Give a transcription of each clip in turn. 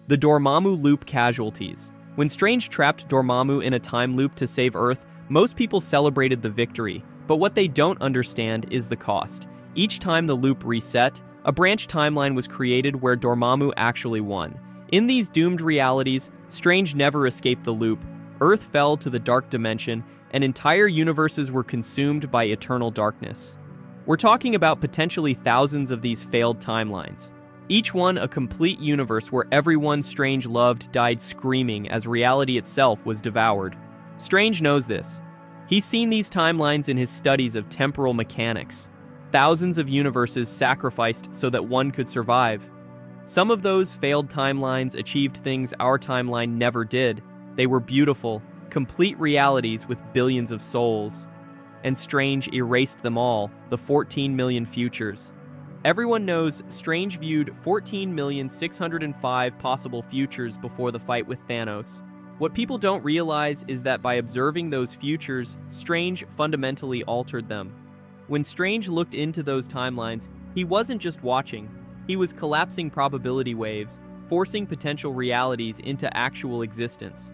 The Dormammu loop casualties. When Strange trapped Dormammu in a time loop to save Earth, most people celebrated the victory, but what they don't understand is the cost. Each time the loop reset, a branch timeline was created where Dormammu actually won. In these doomed realities, Strange never escaped the loop. Earth fell to the dark dimension, and entire universes were consumed by eternal darkness. We're talking about potentially thousands of these failed timelines. Each one a complete universe where everyone Strange loved died screaming as reality itself was devoured. Strange knows this. He's seen these timelines in his studies of temporal mechanics. Thousands of universes sacrificed so that one could survive. Some of those failed timelines achieved things our timeline never did. They were beautiful, complete realities with billions of souls. And Strange erased them all, the 14 million futures. Everyone knows Strange viewed 14,605 possible futures before the fight with Thanos. What people don't realize is that by observing those futures, Strange fundamentally altered them. When Strange looked into those timelines, he wasn't just watching. He was collapsing probability waves, forcing potential realities into actual existence.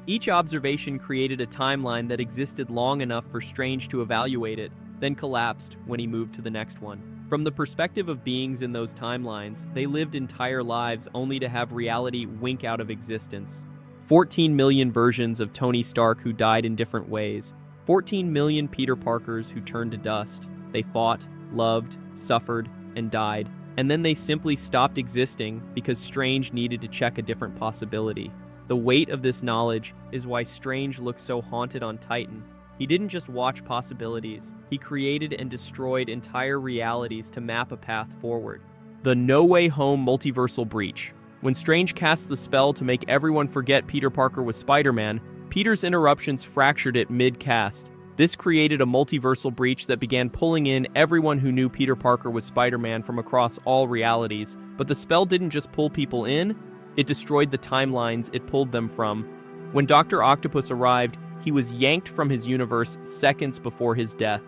Each observation created a timeline that existed long enough for Strange to evaluate it, then collapsed when he moved to the next one. From the perspective of beings in those timelines, they lived entire lives only to have reality wink out of existence. 14 million versions of Tony Stark who died in different ways. 14 million Peter Parkers who turned to dust. They fought, loved, suffered, and died. And then they simply stopped existing because Strange needed to check a different possibility. The weight of this knowledge is why Strange looks so haunted on Titan. He didn't just watch possibilities, he created and destroyed entire realities to map a path forward. The No Way Home multiversal breach. When Strange cast the spell to make everyone forget Peter Parker was Spider-Man, Peter's interruptions fractured it mid-cast. This created a multiversal breach that began pulling in everyone who knew Peter Parker was Spider-Man from across all realities. But the spell didn't just pull people in, it destroyed the timelines it pulled them from. When Dr. Octopus arrived, he was yanked from his universe seconds before his death.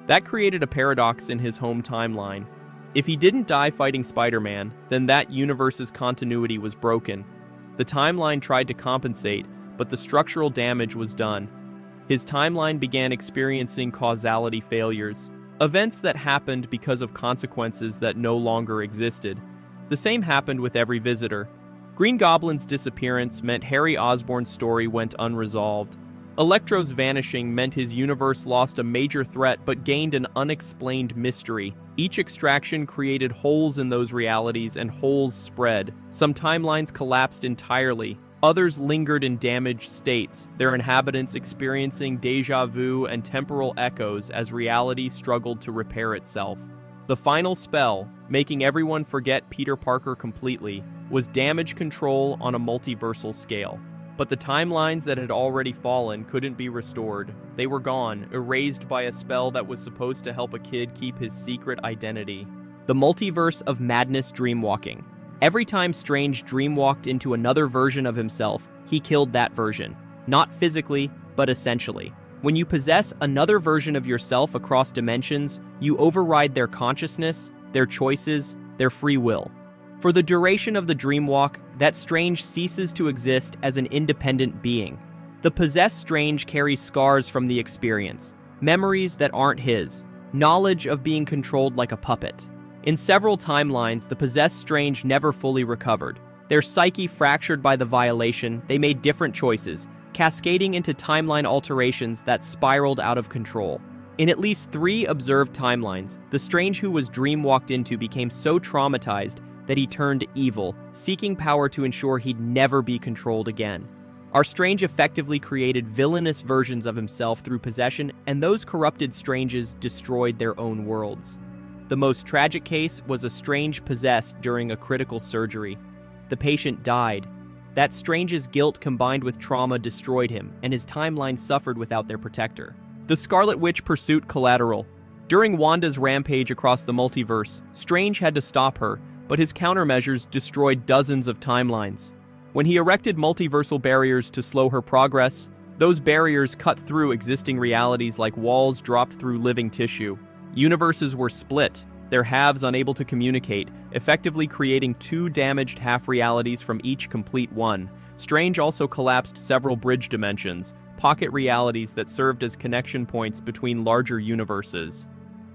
That created a paradox in his home timeline. If he didn't die fighting Spider-Man, then that universe's continuity was broken. The timeline tried to compensate, but the structural damage was done. His timeline began experiencing causality failures, events that happened because of consequences that no longer existed. The same happened with every visitor. Green Goblin's disappearance meant Harry Osborn's story went unresolved. Electro's vanishing meant his universe lost a major threat but gained an unexplained mystery. Each extraction created holes in those realities, and holes spread. Some timelines collapsed entirely. Others lingered in damaged states, their inhabitants experiencing déjà vu and temporal echoes as reality struggled to repair itself. The final spell, making everyone forget Peter Parker completely, was damage control on a multiversal scale. But the timelines that had already fallen couldn't be restored. They were gone, erased by a spell that was supposed to help a kid keep his secret identity. The multiverse of madness dreamwalking. Every time Strange dreamwalked into another version of himself, he killed that version. Not physically, but essentially. When you possess another version of yourself across dimensions, you override their consciousness, their choices, their free will. For the duration of the dreamwalk, that Strange ceases to exist as an independent being. The possessed Strange carries scars from the experience, memories that aren't his, knowledge of being controlled like a puppet. In several timelines, the possessed Strange never fully recovered. Their psyche fractured by the violation, they made different choices, cascading into timeline alterations that spiraled out of control. In at least 3 observed timelines, the Strange who was dreamwalked into became so traumatized that he turned evil, seeking power to ensure he'd never be controlled again. Our Strange effectively created villainous versions of himself through possession, and those corrupted Stranges destroyed their own worlds. The most tragic case was a Strange possessed during a critical surgery. The patient died. That Strange's guilt combined with trauma destroyed him, and his timeline suffered without their protector. The Scarlet Witch pursuit collateral. During Wanda's rampage across the multiverse, Strange had to stop her, but his countermeasures destroyed dozens of timelines. When he erected multiversal barriers to slow her progress, those barriers cut through existing realities like walls dropped through living tissue. Universes were split, their halves unable to communicate, effectively creating two damaged half-realities from each complete one. Strange also collapsed several bridge dimensions, pocket realities that served as connection points between larger universes.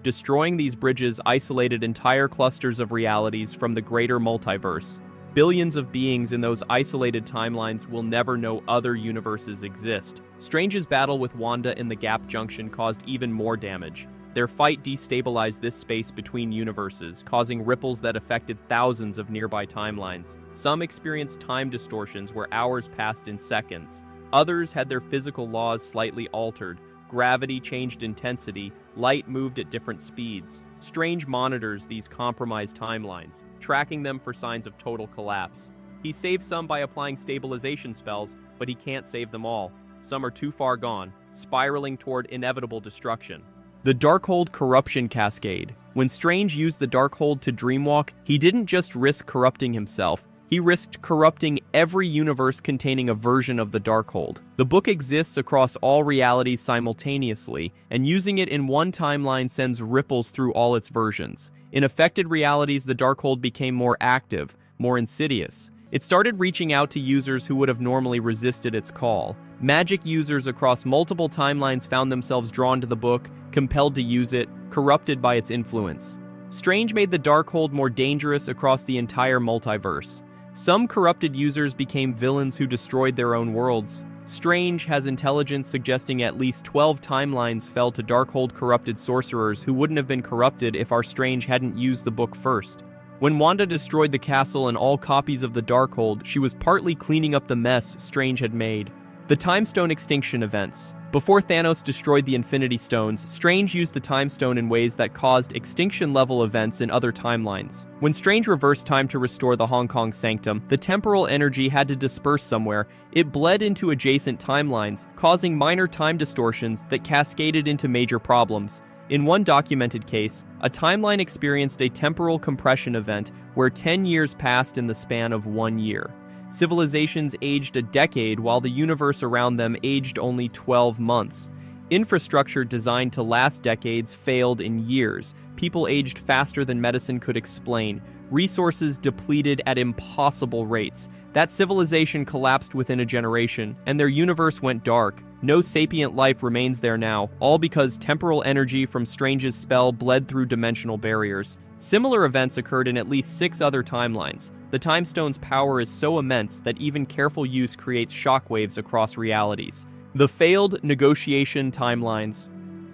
Destroying these bridges isolated entire clusters of realities from the greater multiverse. Billions of beings in those isolated timelines will never know other universes exist. Strange's battle with Wanda in the Gap Junction caused even more damage. Their fight destabilized this space between universes, causing ripples that affected thousands of nearby timelines. Some experienced time distortions where hours passed in seconds. Others had their physical laws slightly altered. Gravity changed intensity, light moved at different speeds. Strange monitors these compromised timelines, tracking them for signs of total collapse. He saves some by applying stabilization spells, but he can't save them all. Some are too far gone, spiraling toward inevitable destruction. The Darkhold Corruption Cascade. When Strange used the Darkhold to dreamwalk, he didn't just risk corrupting himself, he risked corrupting every universe containing a version of the Darkhold. The book exists across all realities simultaneously, and using it in one timeline sends ripples through all its versions. In affected realities, the Darkhold became more active, more insidious. It started reaching out to users who would have normally resisted its call. Magic users across multiple timelines found themselves drawn to the book, compelled to use it, corrupted by its influence. Strange made the Darkhold more dangerous across the entire multiverse. Some corrupted users became villains who destroyed their own worlds. Strange has intelligence suggesting at least 12 timelines fell to Darkhold corrupted sorcerers who wouldn't have been corrupted if our Strange hadn't used the book first. When Wanda destroyed the castle and all copies of the Darkhold, she was partly cleaning up the mess Strange had made. The Time Stone extinction events. Before Thanos destroyed the Infinity Stones, Strange used the Time Stone in ways that caused extinction-level events in other timelines. When Strange reversed time to restore the Hong Kong Sanctum, the temporal energy had to disperse somewhere. It bled into adjacent timelines, causing minor time distortions that cascaded into major problems. In one documented case, a timeline experienced a temporal compression event where 10 years passed in the span of 1 year. Civilizations aged a decade while the universe around them aged only 12 months. Infrastructure designed to last decades failed in years. People aged faster than medicine could explain. Resources depleted at impossible rates. That civilization collapsed within a generation, and their universe went dark. No sapient life remains there now, all because temporal energy from Strange's spell bled through dimensional barriers. Similar events occurred in at least 6 other timelines. The Time Stone's power is so immense that even careful use creates shockwaves across realities. The failed negotiation timelines.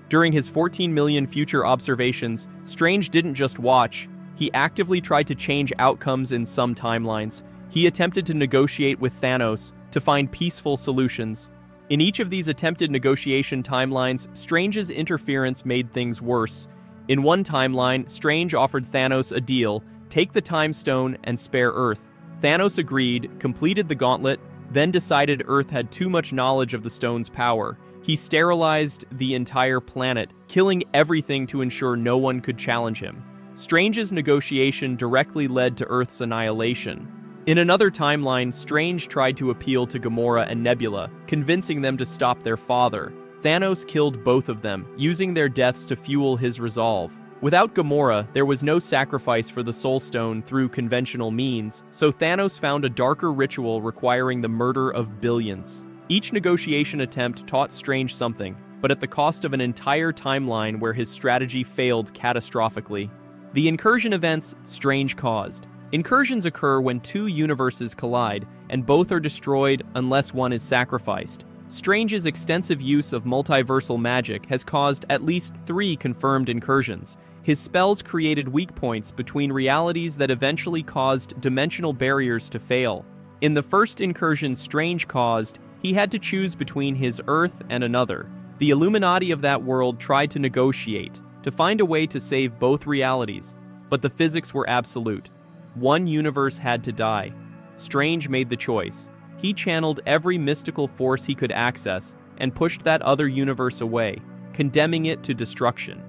During his 14 million future observations, Strange didn't just watch. He actively tried to change outcomes in some timelines. He attempted to negotiate with Thanos to find peaceful solutions. In each of these attempted negotiation timelines, Strange's interference made things worse. In one timeline, Strange offered Thanos a deal: take the Time Stone and spare Earth. Thanos agreed, completed the gauntlet, then decided Earth had too much knowledge of the stone's power. He sterilized the entire planet, killing everything to ensure no one could challenge him. Strange's negotiation directly led to Earth's annihilation. In another timeline, Strange tried to appeal to Gamora and Nebula, convincing them to stop their father. Thanos killed both of them, using their deaths to fuel his resolve. Without Gamora, there was no sacrifice for the Soul Stone through conventional means, so Thanos found a darker ritual requiring the murder of billions. Each negotiation attempt taught Strange something, but at the cost of an entire timeline where his strategy failed catastrophically. The incursion events Strange caused. Incursions occur when 2 universes collide, and both are destroyed unless one is sacrificed. Strange's extensive use of multiversal magic has caused at least 3 confirmed incursions. His spells created weak points between realities that eventually caused dimensional barriers to fail. In the first incursion Strange caused, he had to choose between his Earth and another. The Illuminati of that world tried to negotiate, to find a way to save both realities, but the physics were absolute. One universe had to die. Strange made the choice. He channeled every mystical force he could access and pushed that other universe away, condemning it to destruction.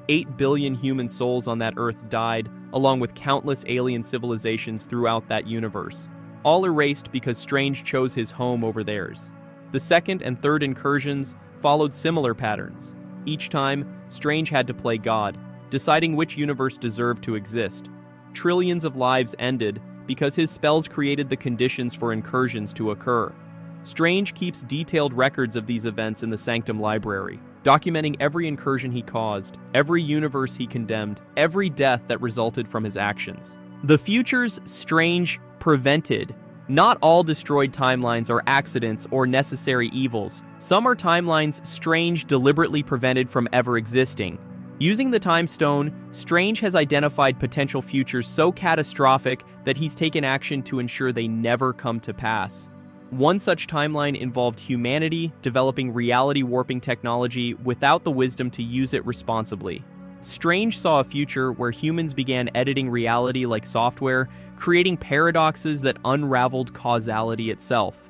8 billion human souls on that Earth died, along with countless alien civilizations throughout that universe, all erased because Strange chose his home over theirs. The second and third incursions followed similar patterns. Each time, Strange had to play God, deciding which universe deserved to exist. Trillions of lives ended because his spells created the conditions for incursions to occur. Strange keeps detailed records of these events in the Sanctum Library, documenting every incursion he caused, every universe he condemned, every death that resulted from his actions. The futures Strange prevented. Not all destroyed timelines are accidents or necessary evils. Some are timelines Strange deliberately prevented from ever existing. Using the Time Stone, Strange has identified potential futures so catastrophic that he's taken action to ensure they never come to pass. One such timeline involved humanity developing reality-warping technology without the wisdom to use it responsibly. Strange saw a future where humans began editing reality like software, creating paradoxes that unraveled causality itself.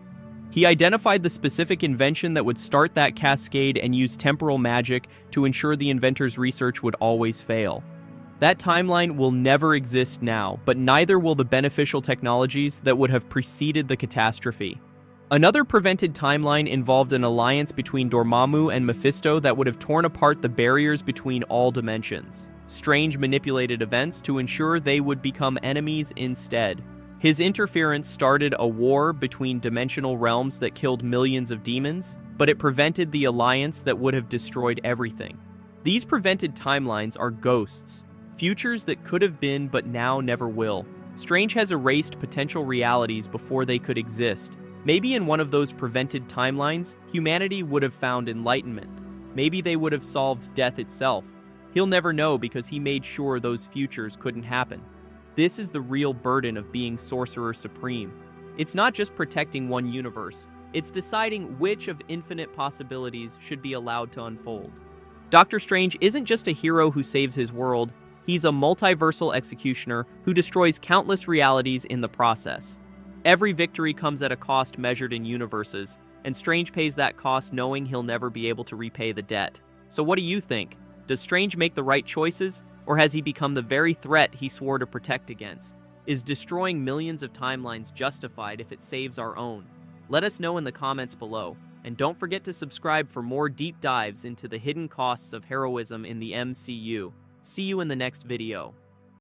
He identified the specific invention that would start that cascade and used temporal magic to ensure the inventor's research would always fail. That timeline will never exist now, but neither will the beneficial technologies that would have preceded the catastrophe. Another prevented timeline involved an alliance between Dormammu and Mephisto that would have torn apart the barriers between all dimensions. Strange manipulated events to ensure they would become enemies instead. His interference started a war between dimensional realms that killed millions of demons, but it prevented the alliance that would have destroyed everything. These prevented timelines are ghosts, futures that could have been but now never will. Strange has erased potential realities before they could exist. Maybe in one of those prevented timelines, humanity would have found enlightenment. Maybe they would have solved death itself. He'll never know because he made sure those futures couldn't happen. This is the real burden of being Sorcerer Supreme. It's not just protecting one universe, it's deciding which of infinite possibilities should be allowed to unfold. Doctor Strange isn't just a hero who saves his world, he's a multiversal executioner who destroys countless realities in the process. Every victory comes at a cost measured in universes, and Strange pays that cost knowing he'll never be able to repay the debt. So what do you think? Does Strange make the right choices, or has he become the very threat he swore to protect against? Is destroying millions of timelines justified if it saves our own? Let us know in the comments below, and don't forget to subscribe for more deep dives into the hidden costs of heroism in the MCU. See you in the next video.